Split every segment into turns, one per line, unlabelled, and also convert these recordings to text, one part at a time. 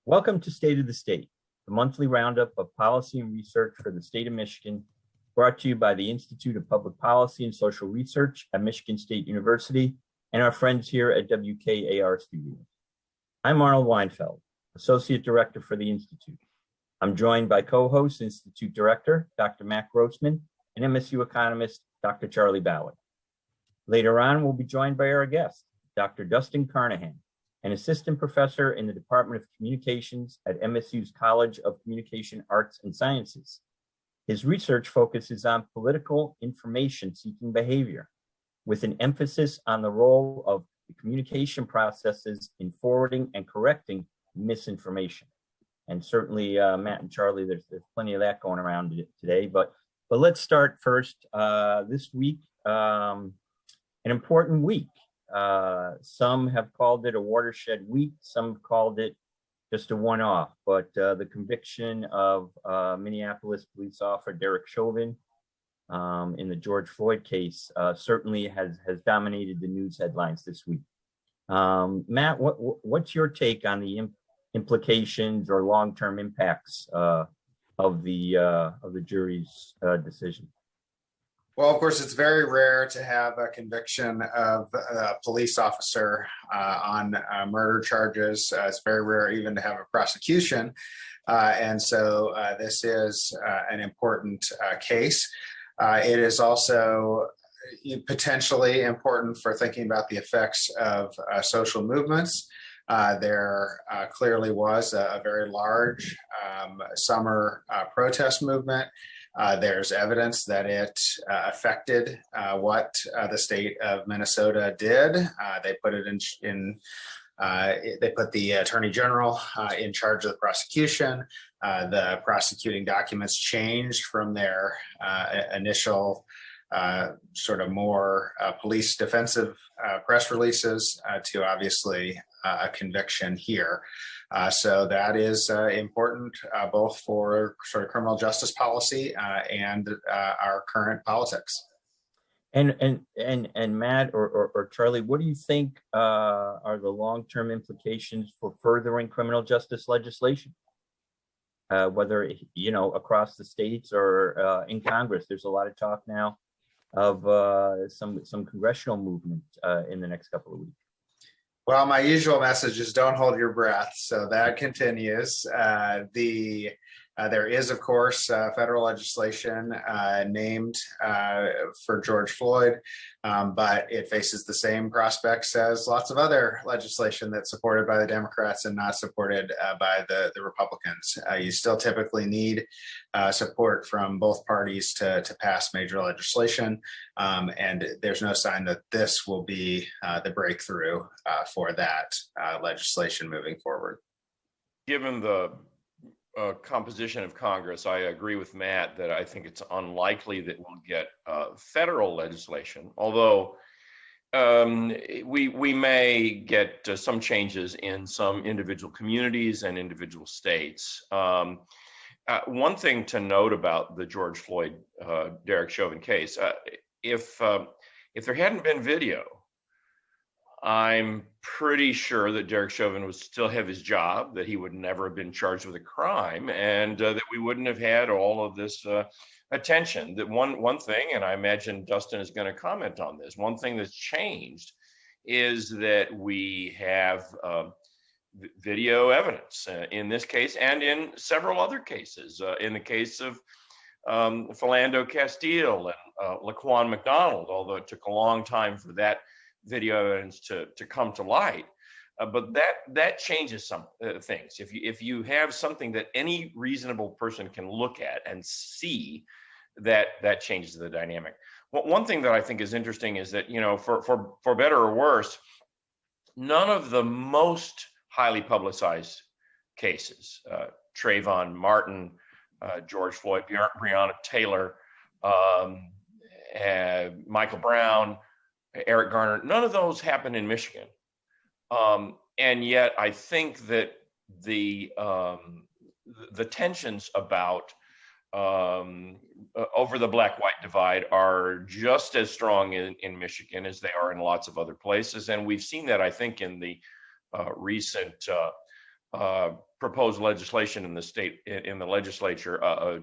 Welcome to State of the State, the monthly roundup of policy and research for the state of Michigan, brought to you by the Institute of Public Policy and Social Research at Michigan State University and our friends here at WKAR Studios. I'm Arnold Weinfeld, Associate Director for the Institute. I'm joined by co-host Institute Director, Dr. Matt Grossmann, and MSU economist, Dr. Charley Ballard. Later on, we'll be joined by our guest, Dr. Dustin Carnahan, an assistant professor in the Department of Communications at MSU's College of Communication Arts and Sciences. His research focuses on political information-seeking behavior, with an emphasis on the role of the communication processes in forwarding and correcting misinformation. And certainly, Matt and Charley, there's plenty of that going around today. But let's start first. This week, an important week. Some have called it a watershed week. Some have called it just a one-off. But the conviction of Minneapolis police officer Derek Chauvin in the George Floyd case certainly has dominated the news headlines this week. Matt, what's your take on the implications or long-term impacts of the jury's decision?
Well, of course, it's very rare to have a conviction of a police officer on murder charges. It's very rare even to have a prosecution. And so this is an important case. It is also potentially important for thinking about the effects of social movements. There clearly was a very large summer protest movement. There's evidence that it affected what the state of Minnesota did. They put it they put the attorney general in charge of the prosecution. The prosecuting documents changed from their initial sort of more police defensive press releases to obviously a conviction here. So that is important both for sort of criminal justice policy and our current politics.
And Matt or Charley, what do you think are the long-term implications for furthering criminal justice legislation? Whether across the states or in Congress, there's a lot of talk now of some congressional movement in the next couple of weeks.
Well, my usual message is don't hold your breath. So that continues. There is, of course, federal legislation named for George Floyd, but it faces the same prospects as lots of other legislation that's supported by the Democrats and not supported by the Republicans. You still typically need support from both parties to pass major legislation, and there's no sign that this will be the breakthrough for that legislation moving forward.
Given the composition of Congress, I agree with Matt that I think it's unlikely that we'll get federal legislation, although we may get some changes in some individual communities and individual states. One thing to note about the George Floyd, Derek Chauvin case, if there hadn't been video, I'm pretty sure that Derek Chauvin would still have his job, that he would never have been charged with a crime, and that we wouldn't have had all of this attention. That one thing, and I imagine Dustin is going to comment on this, one thing that's changed is that we have video evidence in this case and in several other cases. In the case of Philando Castile and Laquan McDonald, although it took a long time for that video evidence to come to light, but that changes some things. If you have something that any reasonable person can look at and see, that changes the dynamic. One thing that I think is interesting is that, for better or worse, none of the most highly publicized cases, Trayvon Martin, George Floyd, Breonna Taylor, Michael Brown, Eric Garner, none of those happened in Michigan. And yet I think that the tensions about over the black-white divide are just as strong in Michigan as they are in lots of other places. And we've seen that, I think, in the recent proposed legislation in the state, in the legislature,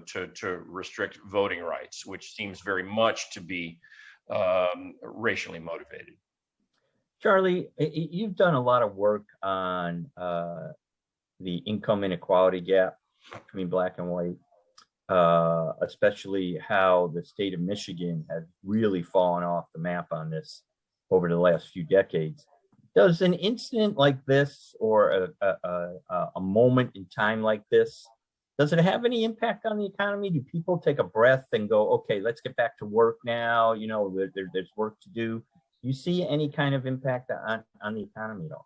to restrict voting rights, which seems very much to be racially motivated.
Charley, you've done a lot of work on the income inequality gap between Black and white, especially how the state of Michigan has really fallen off the map on this over the last few decades. Does an incident like this, or a moment in time like this, does it have any impact on the economy? Do people take a breath and go, okay, let's get back to work now? You know, there's work to do. Do you see any kind of impact on the economy at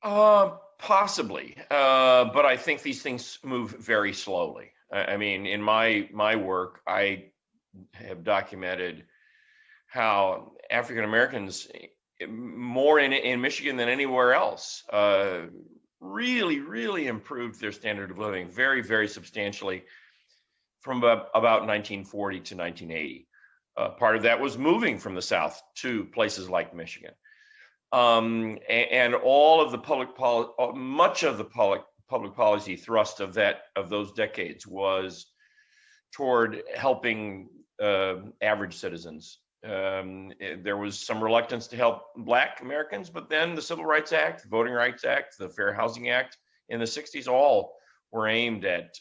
all?
Possibly, but I think these things move very slowly. I mean, in my work, I have documented how African Americans, more in Michigan than anywhere else, really improved their standard of living very, very substantially from about 1940 to 1980. Part of that was moving from the South to places like Michigan. And all of the much of the public policy thrust of those decades was toward helping average citizens. There was some reluctance to help Black Americans, but then the Civil Rights Act, the Voting Rights Act, the Fair Housing Act in the 60s all were aimed at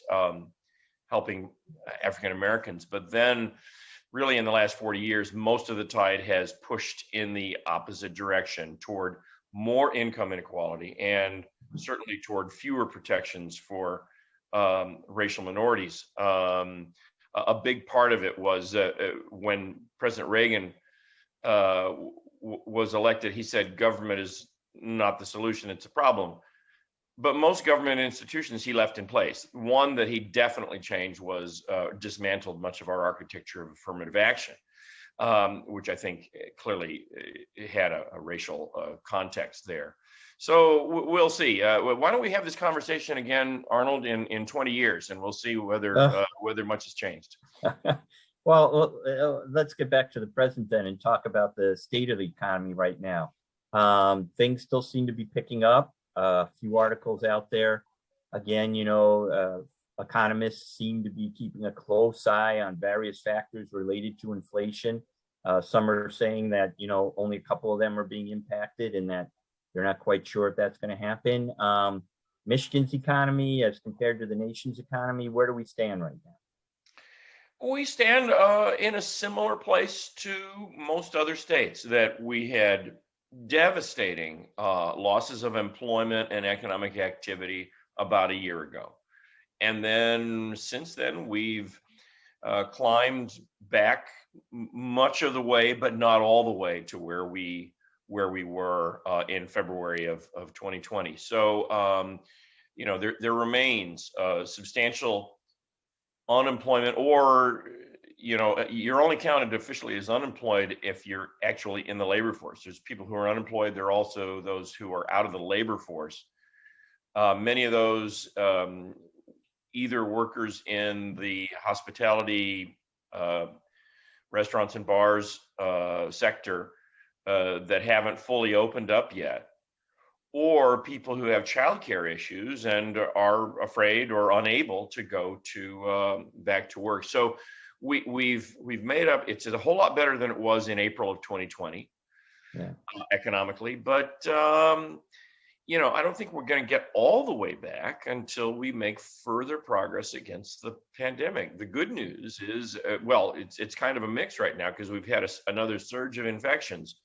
helping African Americans. But then really in the last 40 years, most of the tide has pushed in the opposite direction toward more income inequality and certainly toward fewer protections for racial minorities. A big part of it was when President Reagan was elected, he said government is not the solution, it's a problem. But most government institutions he left in place. One that he definitely changed was dismantled much of our architecture of affirmative action, which I think clearly had a racial context there. So we'll see. Why don't we have this conversation again, Arnold, in 20 years, and we'll see whether much has changed.
Well, let's get back to the present then and talk about the state of the economy right now. Things still seem to be picking up. A few articles out there. Again, you know, economists seem to be keeping a close eye on various factors related to inflation. Some are saying that, you know, only a couple of them are being impacted and that they're not quite sure if that's going to happen. Michigan's economy as compared to the nation's economy, where do we stand right now?
We stand in a similar place to most other states, that we had devastating losses of employment and economic activity about a year ago. And then since then, we've climbed back much of the way, but not all the way to where we were in February of 2020. So, you know, there remains substantial unemployment, or, you know, you're only counted officially as unemployed if you're actually in the labor force. There's people who are unemployed. There are also those who are out of the labor force. Many of those either workers in the hospitality, restaurants and bars sector that haven't fully opened up yet, or people who have childcare issues and are afraid or unable to go to back to work. So we've made up. It's a whole lot better than it was in April of 2020, economically. But you know, I don't think we're going to get all the way back until we make further progress against the pandemic. The good news is, well, it's kind of a mix right now because we've had another surge of infections.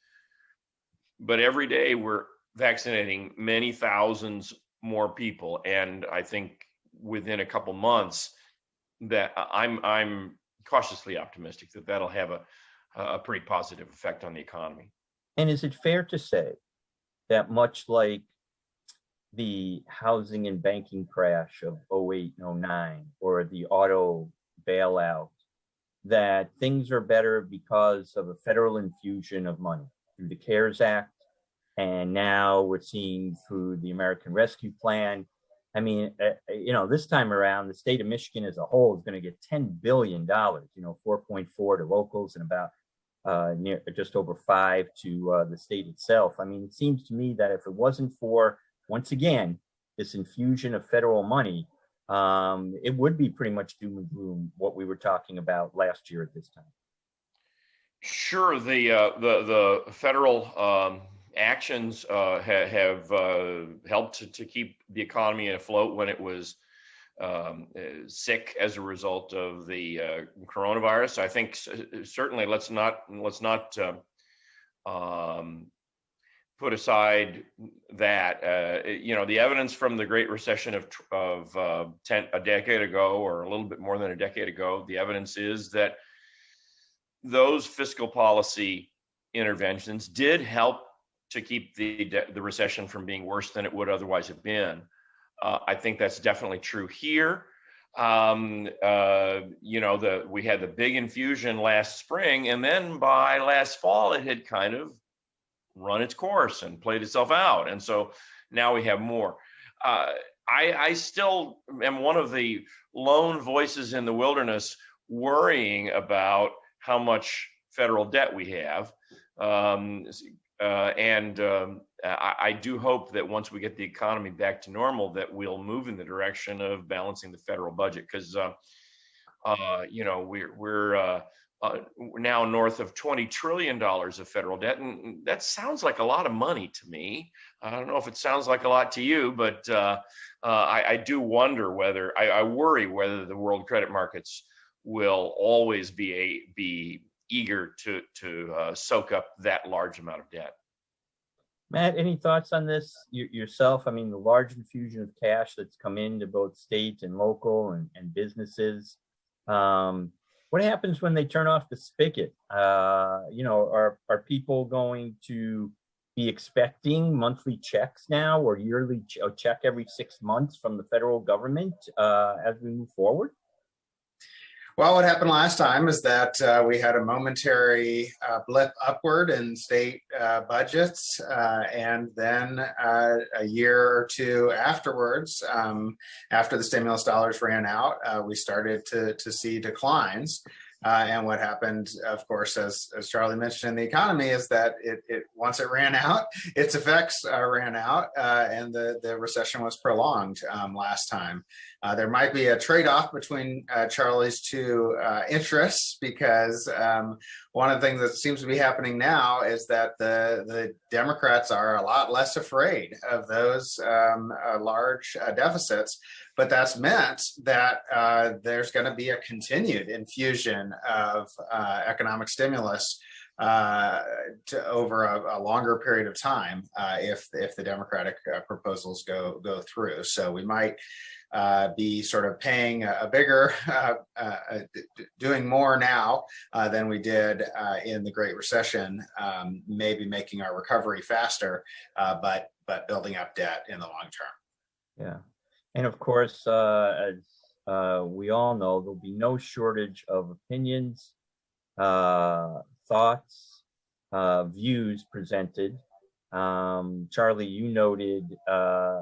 But every day we're vaccinating many thousands more people, and I think within a couple months that I'm cautiously optimistic that that'll have a pretty positive effect on the economy.
And is it fair to say that much like the housing and banking crash of 08 and 09 or the auto bailout, that things are better because of a federal infusion of money through the CARES Act, and now we're seeing through the American Rescue Plan? I mean, you know, this time around, the state of Michigan as a whole is going to get $10 billion, you know, 4.4 to locals and about near just over 5 to the state itself. I mean, it seems to me that if it wasn't for, once again, this infusion of federal money, it would be pretty much doom and gloom what we were talking about last year at this time.
Sure, the federal actions have helped to keep the economy afloat when it was sick as a result of the coronavirus. I think certainly let's not put aside that the evidence from the Great Recession of a decade ago, or a little bit more than a decade ago. The evidence is that those fiscal policy interventions did help to keep the recession from being worse than it would otherwise have been. I think that's definitely true here. We had the big infusion last spring, and then by last fall, it had kind of run its course and played itself out. And so now we have more. I still am one of the lone voices in the wilderness worrying about how much federal debt we have. I do hope that once we get the economy back to normal, that we'll move in the direction of balancing the federal budget, because we're now north of $20 trillion of federal debt, and that sounds like a lot of money to me. I don't know if it sounds like a lot to you, but I do wonder whether I worry whether the world credit markets will always be eager to soak up that large amount of debt.
Matt, any thoughts on this yourself? I mean, the large infusion of cash that's come into both state and local and businesses. What happens when they turn off the spigot? Are people going to be expecting monthly checks now, or yearly check every 6 months from the federal government as we move forward?
Well, what happened last time is that we had a momentary blip upward in state budgets, and then a year or two afterwards, after the stimulus dollars ran out, we started to see declines. And what happened, of course, as Charlie mentioned in the economy, is that it once it ran out, its effects ran out, and the recession was prolonged last time. There might be a trade-off between Charlie's two interests, because one of the things that seems to be happening now is that the Democrats are a lot less afraid of those large deficits. But that's meant that there's going to be a continued infusion of economic stimulus over a longer period of time if the Democratic proposals go through. So we might be sort of paying a bigger, doing more now than we did in the Great Recession, maybe making our recovery faster, but building up debt in the long term.
Yeah. And of course, as we all know, there'll be no shortage of opinions, thoughts, views presented. Charlie, you noted,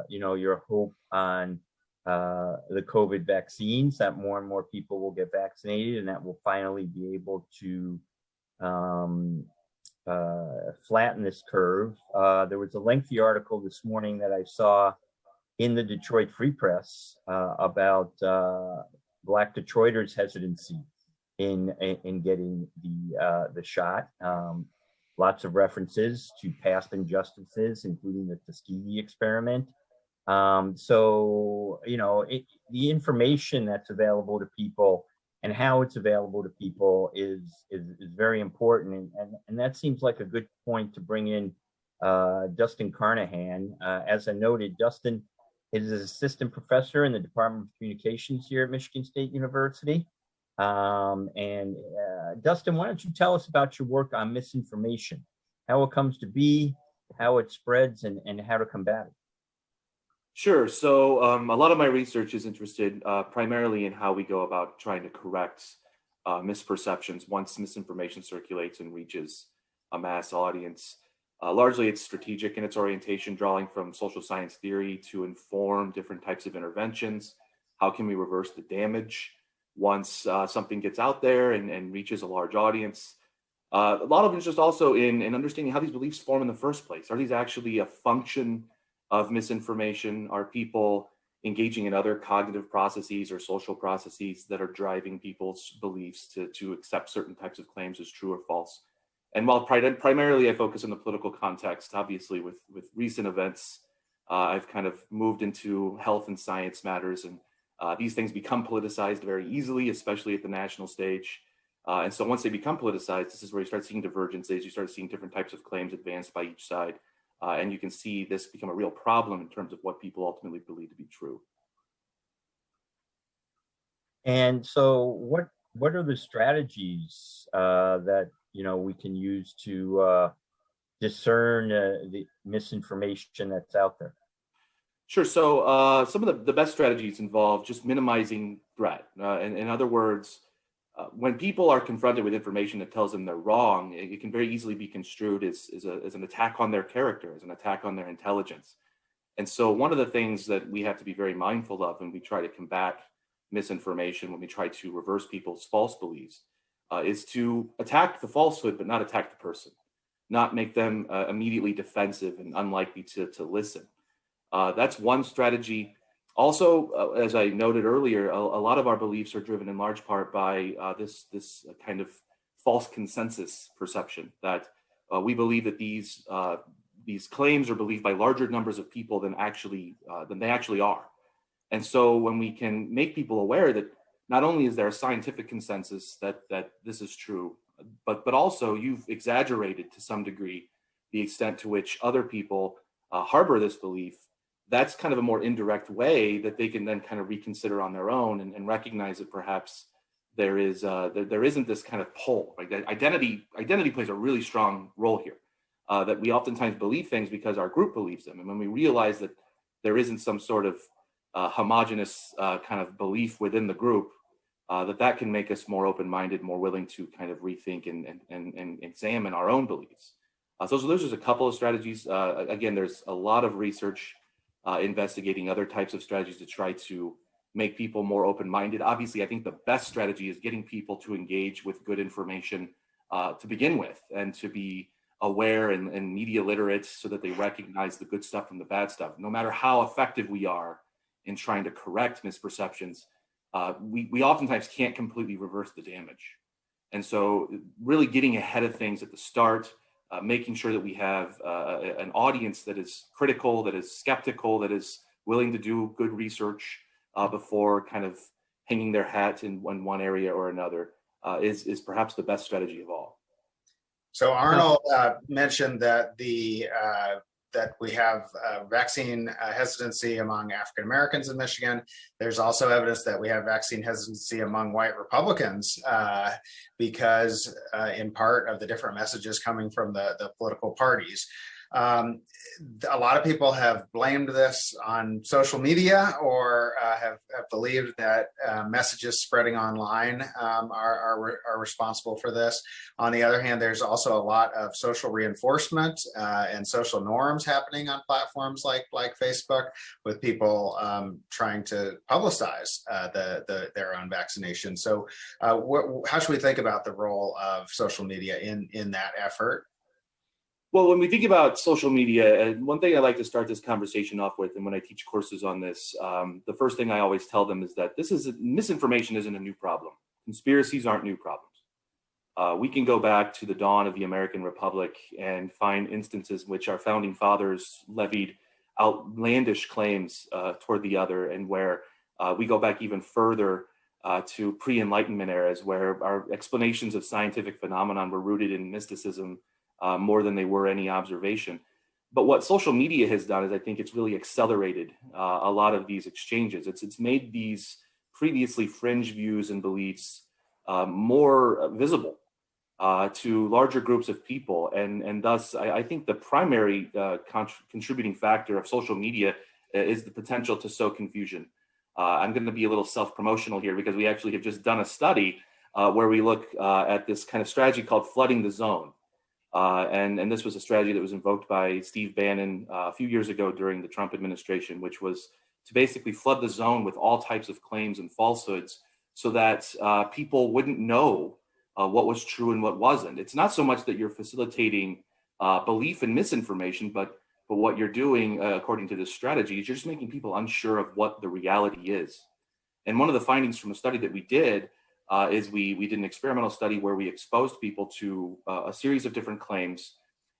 your hope on the COVID vaccines, that more and more people will get vaccinated, and that will finally be able to flatten this curve. There was a lengthy article this morning that I saw in the Detroit Free Press about Black Detroiters' hesitancy in getting the shot. Lots of references to past injustices, including the Tuskegee experiment. The information that's available to people and how it's available to people is very important, and that seems like a good point to bring in Dustin Carnahan. As I noted, Dustin is an assistant professor in the Department of Communications here at Michigan State University. Dustin, why don't you tell us about your work on misinformation, how it comes to be, how it spreads, and how to combat it?
Sure. So a lot of my research is interested primarily in how we go about trying to correct misperceptions once misinformation circulates and reaches a mass audience. Largely, it's strategic in its orientation, drawing from social science theory to inform different types of interventions. How can we reverse the damage once something gets out there and reaches a large audience? A lot of interest also in understanding how these beliefs form in the first place. Are these actually a function of misinformation? Are people engaging in other cognitive processes or social processes that are driving people's beliefs to accept certain types of claims as true or false? And while primarily I focus on the political context, obviously with recent events, I've kind of moved into health and science matters, and these things become politicized very easily, especially at the national stage. And so once they become politicized, this is where you start seeing divergences, you start seeing different types of claims advanced by each side. And you can see this become a real problem in terms of what people ultimately believe to be true.
And so what are the strategies that we can use to discern the misinformation that's out there?
Sure. So some of the best strategies involve just minimizing threat. In other words, when people are confronted with information that tells them they're wrong, it can very easily be construed as an attack on their character, as an attack on their intelligence. And so one of the things that we have to be very mindful of when we try to combat misinformation, when we try to reverse people's false beliefs, is to attack the falsehood, but not attack the person, not make them immediately defensive and unlikely to listen. That's one strategy. Also, as I noted earlier, a lot of our beliefs are driven in large part by this kind of false consensus perception that we believe that these claims are believed by larger numbers of people than they actually are. And so when we can make people aware that not only is there a scientific consensus that this is true, but also you've exaggerated to some degree the extent to which other people harbor this belief, that's kind of a more indirect way that they can then kind of reconsider on their own and recognize that perhaps there isn't this kind of pull. Right? That identity plays a really strong role here. That we oftentimes believe things because our group believes them, and when we realize that there isn't some sort of homogenous kind of belief within the group, that can make us more open-minded, more willing to kind of rethink and examine our own beliefs. So those are just a couple of strategies. Again, there's a lot of research investigating other types of strategies to try to make people more open-minded. Obviously, I think the best strategy is getting people to engage with good information to begin with, and to be aware and media literate so that they recognize the good stuff from the bad stuff. No matter how effective we are in trying to correct misperceptions, we oftentimes can't completely reverse the damage. And so really getting ahead of things at the start, making sure that we have an audience that is critical, that is skeptical, that is willing to do good research before kind of hanging their hat in one area or another is perhaps the best strategy of all.
So Arnold mentioned that that we have vaccine hesitancy among African Americans in Michigan. There's also evidence that we have vaccine hesitancy among white Republicans because in part of the different messages coming from the political parties. A lot of people have blamed this on social media or have believed that messages spreading online are responsible for this. On the other hand, there's also a lot of social reinforcement and social norms happening on platforms like Facebook, with people trying to publicize their own vaccination. So how should we think about the role of social media in that effort?
Well, when we think about social media, one thing I like to start this conversation off with, and when I teach courses on this, the first thing I always tell them is that misinformation isn't a new problem. Conspiracies aren't new problems. We can go back to the dawn of the American Republic and find instances in which our founding fathers levied outlandish claims toward the other, and where we go back even further to pre-Enlightenment eras, where our explanations of scientific phenomenon were rooted in mysticism more than they were any observation. But what social media has done is I think it's really accelerated a lot of these exchanges. It's made these previously fringe views and beliefs more visible to larger groups of people. And thus, I think the primary contributing factor of social media is the potential to sow confusion. I'm going to be a little self-promotional here because we actually have just done a study where we look at this kind of strategy called flooding the zone. And this was a strategy that was invoked by Steve Bannon a few years ago during the Trump administration, which was to basically flood the zone with all types of claims and falsehoods so that people wouldn't know what was true and what wasn't. It's not so much that you're facilitating belief in misinformation, but But what you're doing, according to this strategy, is you're just making people unsure of what the reality is. And one of the findings from a study that we did is we did an experimental study where we exposed people to a series of different claims.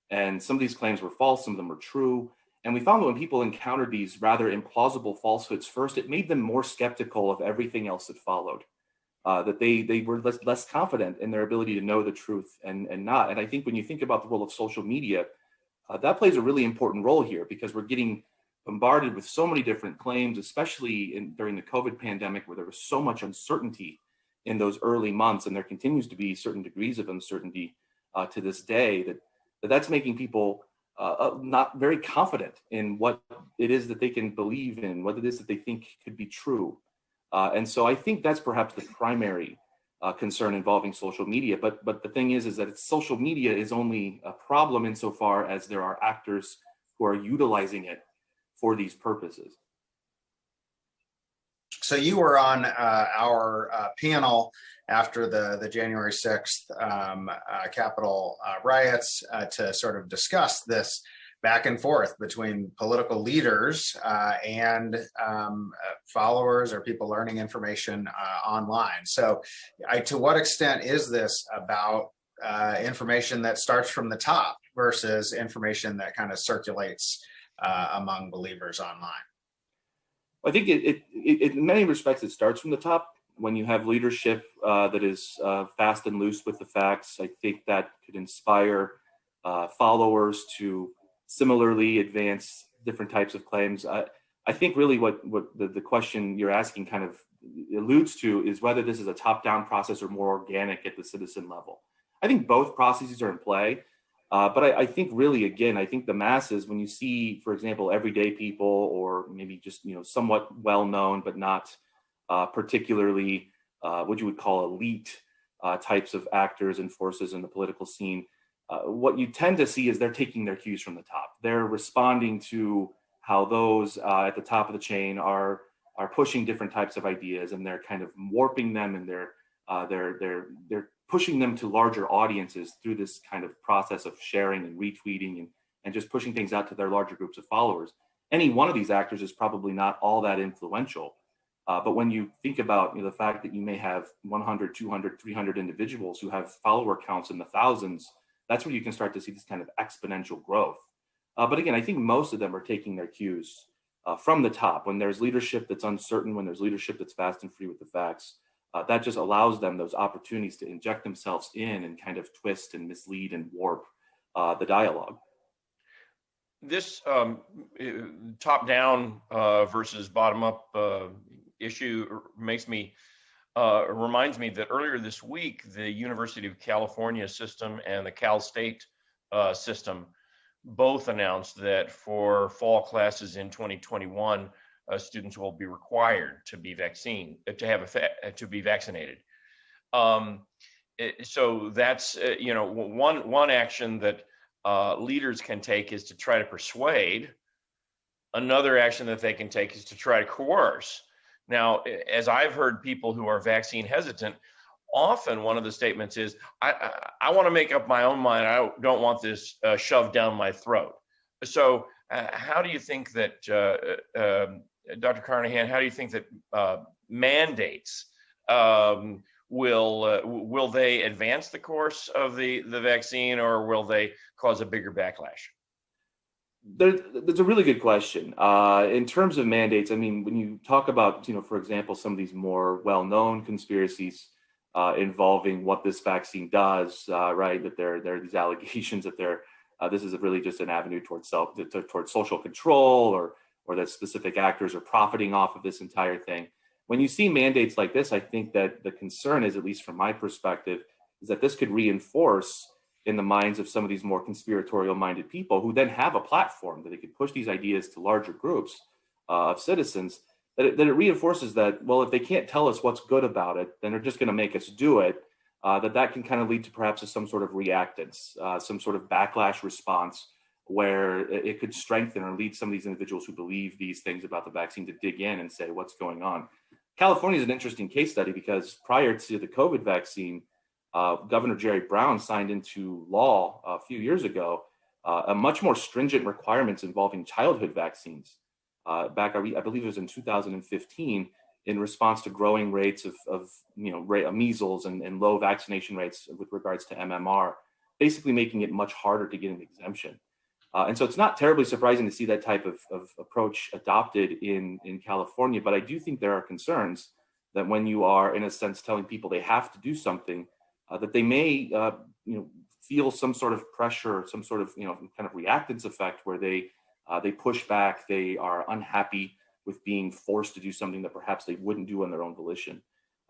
And some of these claims were false, some of them were true. And we found that when people encountered these rather implausible falsehoods first, it made them more skeptical of everything else that followed. That they were less confident in their ability to know the truth and not. And I think when you think about the role of social media, that plays a really important role here, because we're getting bombarded with so many different claims, especially during the COVID pandemic, where there was so much uncertainty in those early months, and there continues to be certain degrees of uncertainty to this day, that's making people not very confident in what it is that they can believe in, what it is that they think could be true. And so I think that's perhaps the primary concern involving social media. But the thing is that social media is only a problem insofar as there are actors who are utilizing it for these purposes.
So you were on our panel after the January 6th Capitol riots to sort of discuss this back and forth between political leaders and followers or people learning information online. So to what extent is this about information that starts from the top versus information that kind of circulates among believers online?
I think it in many respects, it starts from the top. When you have leadership that is fast and loose with the facts, I think that could inspire followers to similarly advance different types of claims. I think really what the question you're asking kind of alludes to is whether this is a top-down process or more organic at the citizen level. I think both processes are in play. But I think really, again, I think the masses, when you see, for example, everyday people or maybe just, somewhat well-known, but not particularly what you would call elite types of actors and forces in the political scene, what you tend to see is they're taking their cues from the top. They're responding to how those at the top of the chain are pushing different types of ideas, and they're kind of warping them, and they're pushing them to larger audiences through this kind of process of sharing and retweeting and just pushing things out to their larger groups of followers. Any one of these actors is probably not all that influential. But when you think about the fact that you may have 100, 200, 300 individuals who have follower counts in the thousands, that's where you can start to see this kind of exponential growth. But again, I think most of them are taking their cues from the top. When there's leadership that's uncertain, when there's leadership that's fast and free with the facts, that just allows them those opportunities to inject themselves in and kind of twist and mislead and warp the dialogue.
This top-down versus bottom-up issue reminds me that earlier this week, the University of California system and the Cal State system both announced that for fall classes in 2021, students will be required to be vaccinated. So that's one action that leaders can take is to try to persuade. Another action that they can take is to try to coerce. Now, as I've heard people who are vaccine hesitant, often one of the statements is, I want to make up my own mind. I don't want this shoved down my throat. So how do you think that, Dr. Carnahan, how do you think that mandates will they advance the course of the vaccine, or will they cause a bigger backlash?
That's a really good question. In terms of mandates, I mean, when you talk about, for example, some of these more well-known conspiracies involving what this vaccine does, right? That there are these allegations that this is really just an avenue towards social control, or that specific actors are profiting off of this entire thing. When you see mandates like this, I think that the concern is, at least from my perspective, is that this could reinforce in the minds of some of these more conspiratorial-minded people who then have a platform that they could push these ideas to larger groups of citizens, that it reinforces that, well, if they can't tell us what's good about it, then they're just going to make us do it, that can kind of lead to perhaps some sort of reactance, some sort of backlash response, where it could strengthen or lead some of these individuals who believe these things about the vaccine to dig in and say, what's going on? California is an interesting case study because prior to the COVID vaccine, Governor Jerry Brown signed into law a few years ago a much more stringent requirements involving childhood vaccines. Back, I believe it was in 2015, in response to growing rates of measles and low vaccination rates with regards to MMR, basically making it much harder to get an exemption. And so it's not terribly surprising to see that type of approach adopted in California, but I do think there are concerns that when you are, in a sense, telling people they have to do something, that they may feel some sort of pressure, some sort of kind of reactance effect where they push back, they are unhappy with being forced to do something that perhaps they wouldn't do on their own volition.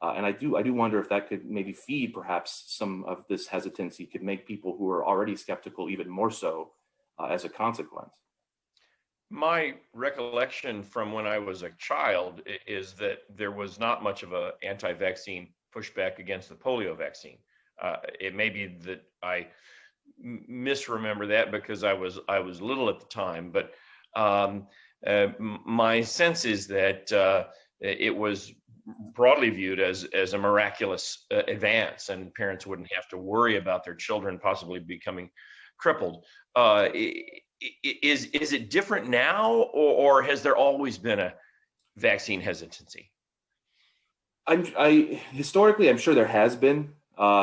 And I do wonder if that could maybe feed perhaps some of this hesitancy, could make people who are already skeptical even more so as a consequence.
My recollection from when I was a child is that there was not much of an anti-vaccine pushback against the polio vaccine. It may be that I misremember that because I was little at the time, but my sense is that it was broadly viewed as a miraculous advance, and parents wouldn't have to worry about their children possibly becoming crippled. Is it different now, or has there always been a vaccine hesitancy?
Historically, I'm sure there has been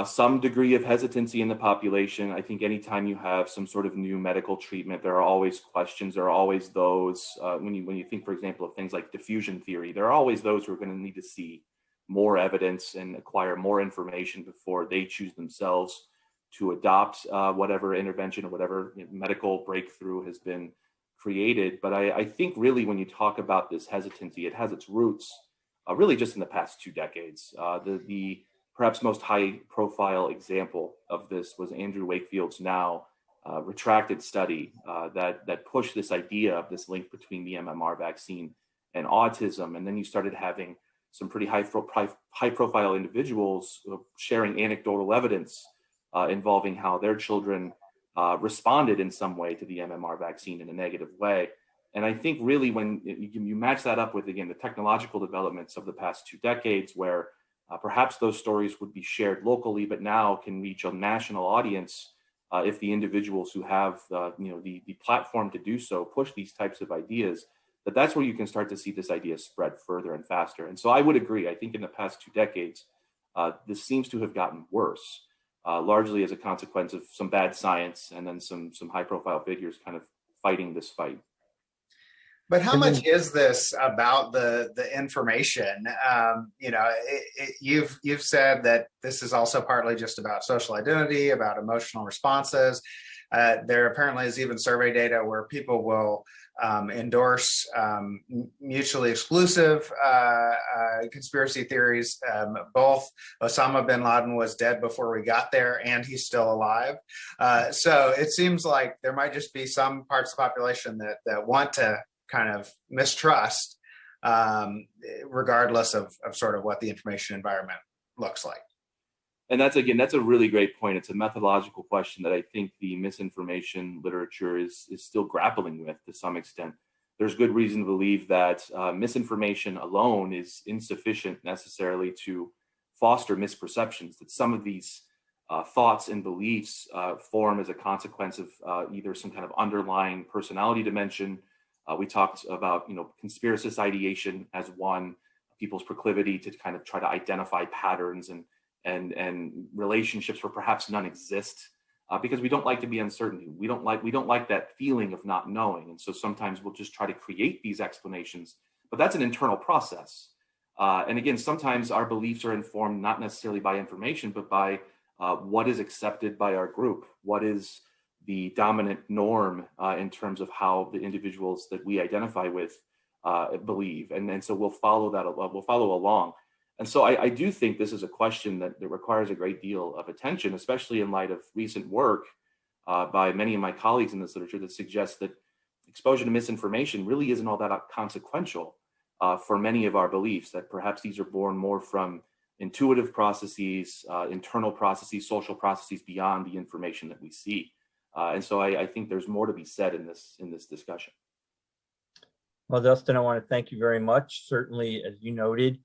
some degree of hesitancy in the population. I think anytime you have some sort of new medical treatment, there are always questions. There are always those, when you think, for example, of things like diffusion theory, there are always those who are going to need to see more evidence and acquire more information before they choose themselves to adopt whatever intervention or whatever medical breakthrough has been created. But I think really when you talk about this hesitancy, it has its roots really just in the past 2 decades. The perhaps most high-profile example of this was Andrew Wakefield's now retracted study that pushed this idea of this link between the MMR vaccine and autism. And then you started having some pretty high-profile individuals sharing anecdotal evidence involving how their children responded in some way to the MMR vaccine in a negative way. And I think really when you match that up with, again, the technological developments of the past 2 decades, where perhaps those stories would be shared locally, but now can reach a national audience if the individuals who have the platform to do so push these types of ideas, that's where you can start to see this idea spread further and faster. And so I would agree. I think in the past 2 decades, this seems to have gotten worse, largely as a consequence of some bad science and then some high-profile figures kind of fighting this fight.
But how much is this about the information? You've said that this is also partly just about social identity, about emotional responses. There apparently is even survey data where people will endorse mutually exclusive conspiracy theories. Both Osama bin Laden was dead before we got there, and he's still alive. So it seems like there might just be some parts of the population that want to kind of mistrust, regardless of sort of what the information environment looks like.
And that's a really great point. It's a methodological question that I think the misinformation literature is still grappling with to some extent. There's good reason to believe that misinformation alone is insufficient necessarily to foster misperceptions, that some of these thoughts and beliefs form as a consequence of either some kind of underlying personality dimension. We talked about, conspiracist ideation as one, people's proclivity to kind of try to identify patterns and relationships where perhaps none exist, because we don't like to be uncertain. We don't like that feeling of not knowing. And so sometimes we'll just try to create these explanations, but that's an internal process. And again, sometimes our beliefs are informed not necessarily by information, but by what is accepted by our group, what is the dominant norm in terms of how the individuals that we identify with believe. And so we'll follow along. And so I do think this is a question that requires a great deal of attention, especially in light of recent work by many of my colleagues in this literature that suggests that exposure to misinformation really isn't all that consequential for many of our beliefs, that perhaps these are born more from intuitive processes, internal processes, social processes beyond the information that we see. And so I think there's more to be said in this discussion.
Well, Dustin, I want to thank you very much. Certainly, as you noted,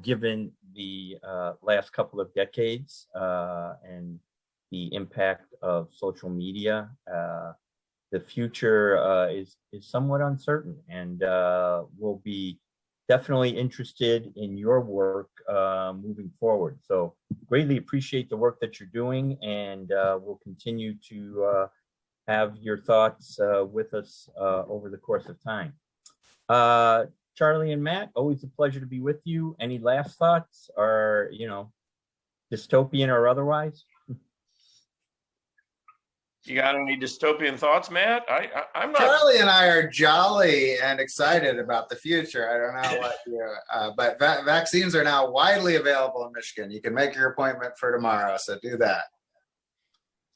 given the last couple of decades and the impact of social media. The future is somewhat uncertain, and we'll be definitely interested in your work moving forward. So greatly appreciate the work that you're doing, and we'll continue to have your thoughts with us over the course of time. Charley and Matt, always a pleasure to be with you. Any last thoughts, or, dystopian or otherwise?
You got any dystopian thoughts, Matt? I'm not.
Charley and I are jolly and excited about the future. I don't know what you, but vaccines are now widely available in Michigan. You can make your appointment for tomorrow, so do that.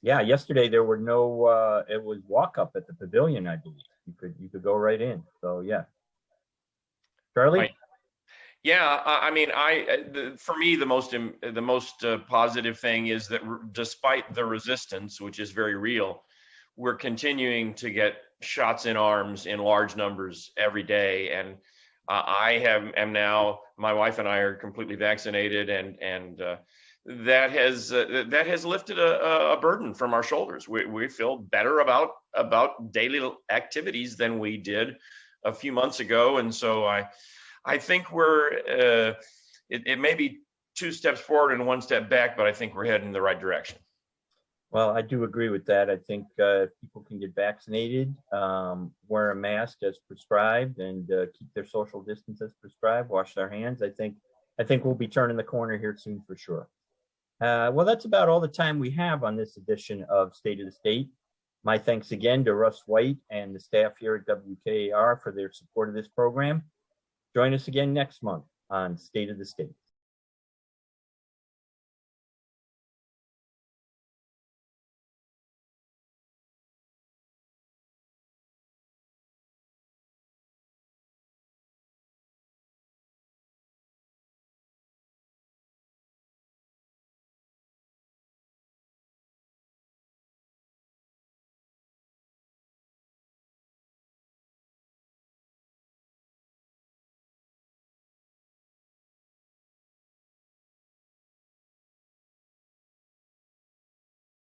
Yeah, yesterday there were no. It was walk up at the pavilion, I believe. You could go right in. So yeah, Charley.
Right. Yeah, I mean, for me, the most positive thing is that despite the resistance, which is very real, we're continuing to get shots in arms in large numbers every day. And am now, my wife and I are completely vaccinated, and that has lifted a burden from our shoulders. We feel better about daily activities than we did a few months ago, and so I think it may be 2 steps forward and 1 step back, but I think we're heading in the right direction.
Well, I do agree with that. I think if people can get vaccinated, wear a mask as prescribed, and keep their social distance as prescribed, wash their hands, I think we'll be turning the corner here soon for sure. Well, that's about all the time we have on this edition of State of the State. My thanks again to Russ White and the staff here at WKAR for their support of this program. Join us again next month on State of the State.